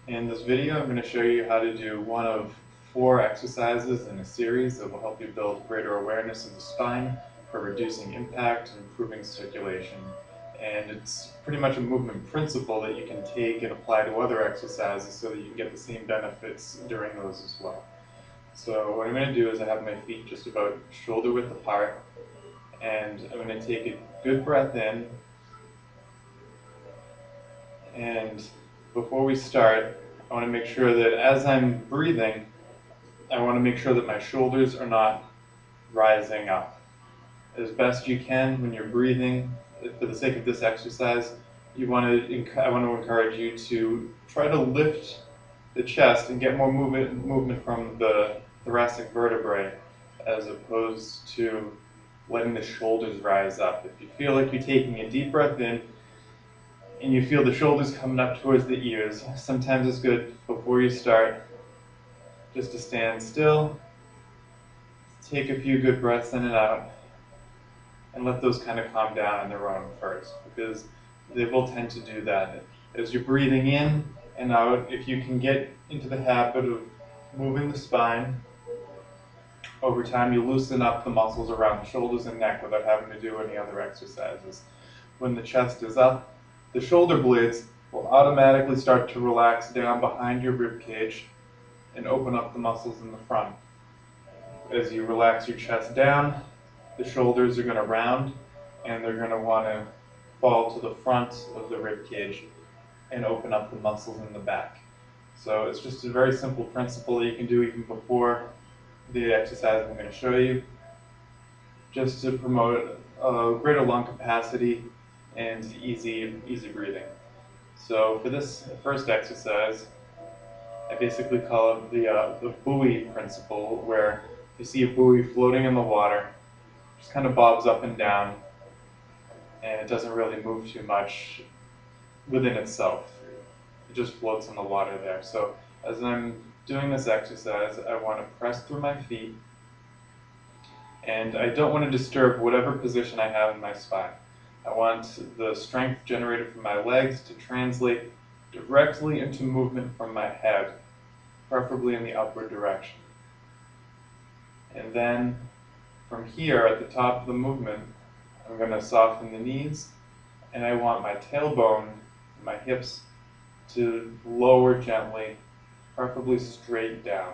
In this video, I'm going to show you how to do one of 4 exercises in a series that will help you build greater awareness of the spine for reducing impact and improving circulation. And it's pretty much a movement principle that you can take and apply to other exercises so that you can get the same benefits during those as well. So what I'm going to do is I have my feet just about shoulder width apart, and I'm going to take a good breath in. And before we start, I want to make sure that as I'm breathing, I want to make sure that my shoulders are not rising up. As best you can when you're breathing, for the sake of this exercise, I want to encourage you to try to lift the chest and get more movement from the thoracic vertebrae as opposed to letting the shoulders rise up. If you feel like you're taking a deep breath in, and you feel the shoulders coming up towards the ears, sometimes it's good before you start just to stand still, take a few good breaths in and out, and let those kind of calm down on their own first, because they will tend to do that. As you're breathing in and out, if you can get into the habit of moving the spine, over time you loosen up the muscles around the shoulders and neck without having to do any other exercises. When the chest is up, the shoulder blades will automatically start to relax down behind your rib cage and open up the muscles in the front. As you relax your chest down, the shoulders are going to round and they're going to want to fall to the front of the rib cage and open up the muscles in the back. So it's just a very simple principle that you can do even before the exercise I'm going to show you, just to promote greater lung capacity and easy breathing. So for this first exercise, I basically call it the buoy principle, where you see a buoy floating in the water, just kind of bobs up and down, and it doesn't really move too much within itself. It just floats in the water there. So as I'm doing this exercise, I want to press through my feet, and I don't want to disturb whatever position I have in my spine. I want the strength generated from my legs to translate directly into movement from my head, preferably in the upward direction. And then from here at the top of the movement, I'm going to soften the knees, and I want my tailbone and my hips to lower gently, preferably straight down.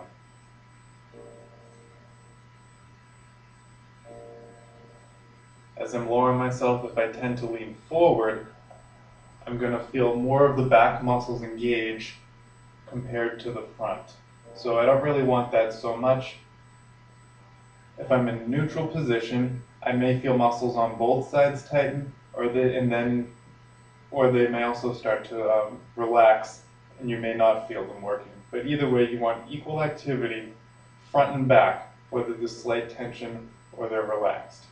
As I'm lowering myself, if I tend to lean forward, I'm going to feel more of the back muscles engage compared to the front. So I don't really want that so much. If I'm in a neutral position, I may feel muscles on both sides tighten, or they may also start to relax, and you may not feel them working. But either way, you want equal activity, front and back, whether there's slight tension or they're relaxed.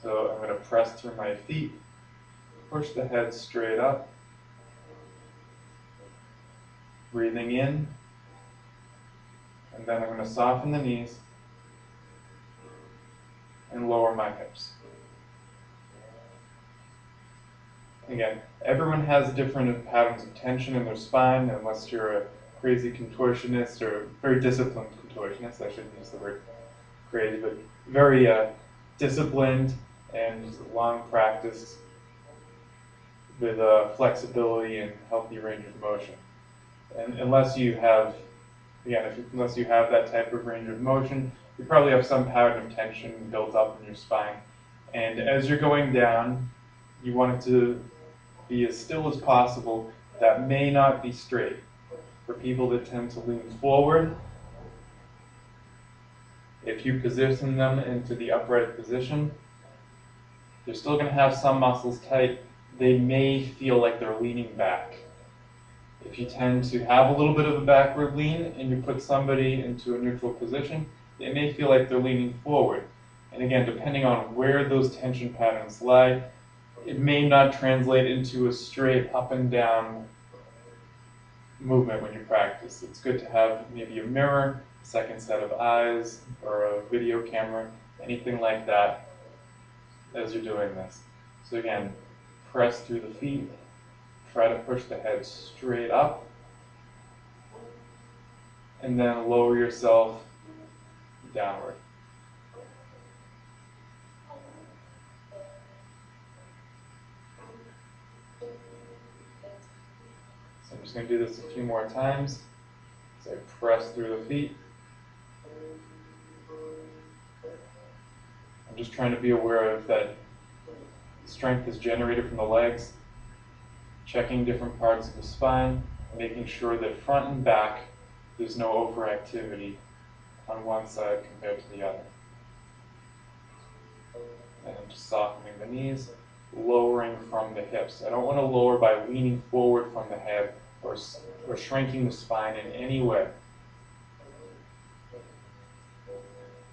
So I'm going to press through my feet, push the head straight up, breathing in, and then I'm going to soften the knees and lower my hips. Again, everyone has different patterns of tension in their spine, unless you're a crazy contortionist or very disciplined contortionist. I shouldn't use the word crazy, but very disciplined and long practice with flexibility and healthy range of motion. And unless you have that type of range of motion, you probably have some pattern of tension built up in your spine. And as you're going down, you want it to be as still as possible. That may not be straight. For people that tend to lean forward, if you position them into the upright position, they're still going to have some muscles tight. They may feel like they're leaning back. If you tend to have a little bit of a backward lean and you put somebody into a neutral position, they may feel like they're leaning forward. And again, depending on where those tension patterns lie, it may not translate into a straight up and down movement when you practice. It's good to have maybe a mirror, a second set of eyes, or a video camera, anything like that as you're doing this. So again, press through the feet, try to push the head straight up, and then lower yourself downward. So I'm just going to do this a few more times as I press through the feet. I'm just trying to be aware of that strength is generated from the legs, checking different parts of the spine, making sure that front and back there's no overactivity on one side compared to the other. And I'm just softening the knees, lowering from the hips. I don't want to lower by leaning forward from the head or shrinking the spine in any way.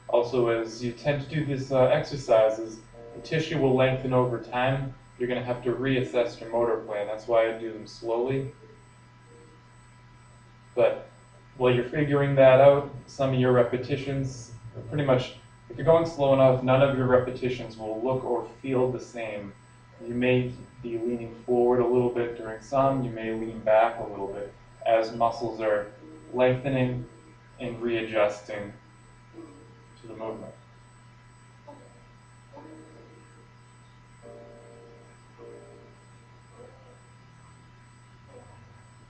Also, as you tend to do these exercises, the tissue will lengthen over time. You're going to have to reassess your motor plan. That's why I do them slowly. But while you're figuring that out, some of your repetitions, pretty much, if you're going slow enough, none of your repetitions will look or feel the same. You may be leaning forward a little bit during some, you may lean back a little bit as muscles are lengthening and readjusting to the movement.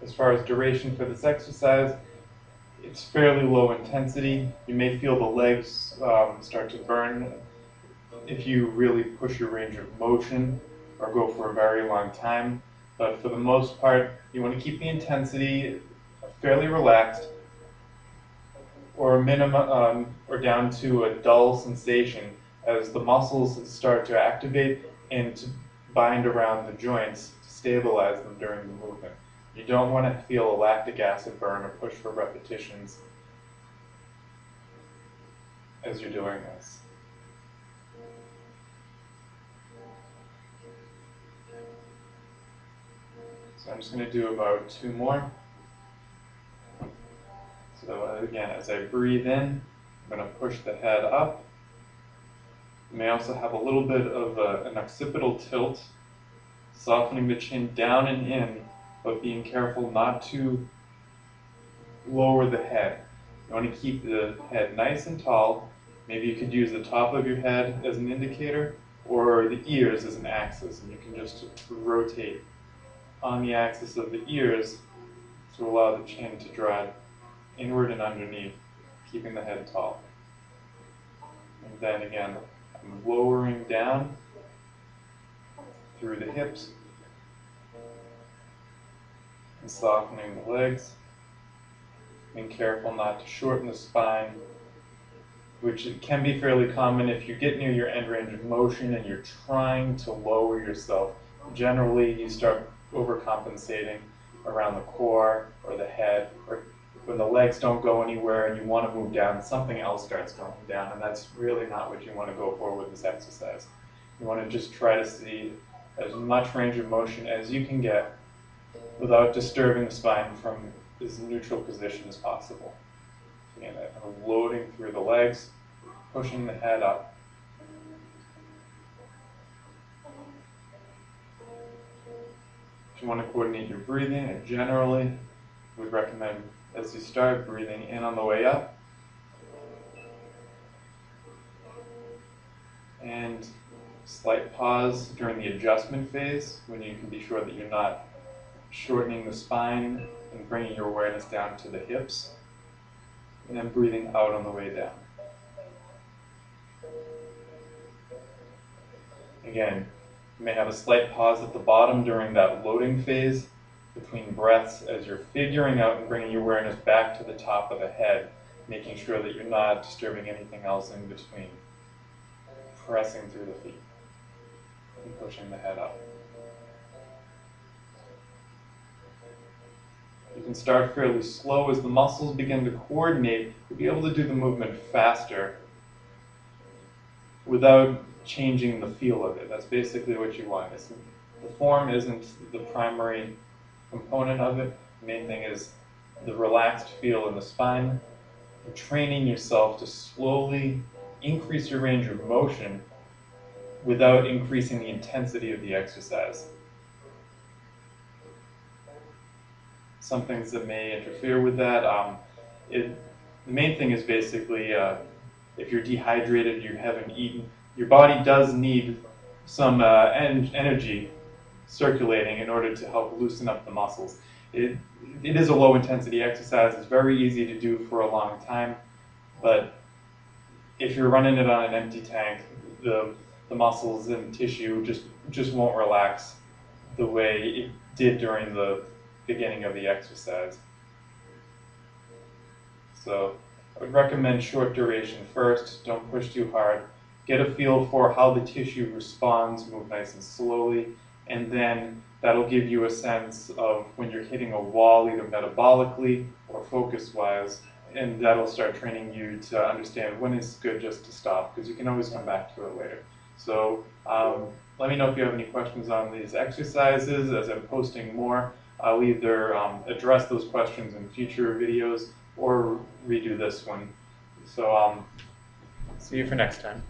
As far as duration for this exercise, it's fairly low intensity. You may feel the legs start to burn if you really push your range of motion or go for a very long time. But for the most part, you want to keep the intensity fairly relaxed or a minimum or down to a dull sensation as the muscles start to activate and to bind around the joints to stabilize them during the movement. You don't want to feel a lactic acid burn or push for repetitions as you're doing this. So I'm just going to do about 2 more. So again, as I breathe in, I'm going to push the head up. You may also have a little bit of an occipital tilt, softening the chin down and in, but being careful not to lower the head. You want to keep the head nice and tall. Maybe you could use the top of your head as an indicator or the ears as an axis, and you can just rotate on the axis of the ears to allow the chin to drive inward and underneath, keeping the head tall. And then again, I'm lowering down through the hips and softening the legs. Being careful not to shorten the spine, which can be fairly common if you get near your end range of motion and you're trying to lower yourself. Generally, you start overcompensating around the core or the head, or when the legs don't go anywhere and you want to move down, something else starts going down, and that's really not what you want to go for with this exercise. You want to just try to see as much range of motion as you can get without disturbing the spine from as neutral position as possible. Again, I'm loading through the legs, pushing the head up. If you want to coordinate your breathing, I generally would recommend as you start breathing in on the way up and slight pause during the adjustment phase when you can be sure that you're not shortening the spine and bringing your awareness down to the hips, and then breathing out on the way down. Again, you may have a slight pause at the bottom during that loading phase between breaths as you're figuring out and bringing your awareness back to the top of the head, making sure that you're not disturbing anything else in between. Pressing through the feet and pushing the head up. You can start fairly slow as the muscles begin to coordinate. You'll be able to do the movement faster without changing the feel of it. That's basically what you want. The form isn't the primary component of it. The main thing is the relaxed feel in the spine. You're training yourself to slowly increase your range of motion without increasing the intensity of the exercise. Some things that may interfere with that, The main thing is basically if you're dehydrated, you haven't eaten, your body does need some energy circulating in order to help loosen up the muscles. It, it is a low intensity exercise. It's very easy to do for a long time, but if you're running it on an empty tank, the muscles and tissue just won't relax the way it did during the beginning of the exercise. So I would recommend short duration first. Don't push too hard. Get a feel for how the tissue responds, move nice and slowly, and then that'll give you a sense of when you're hitting a wall, either metabolically or focus-wise, and that'll start training you to understand when it's good just to stop, because you can always come back to it later. So let me know if you have any questions on these exercises. As I'm posting more, I'll either address those questions in future videos or redo this one. So see you for next time.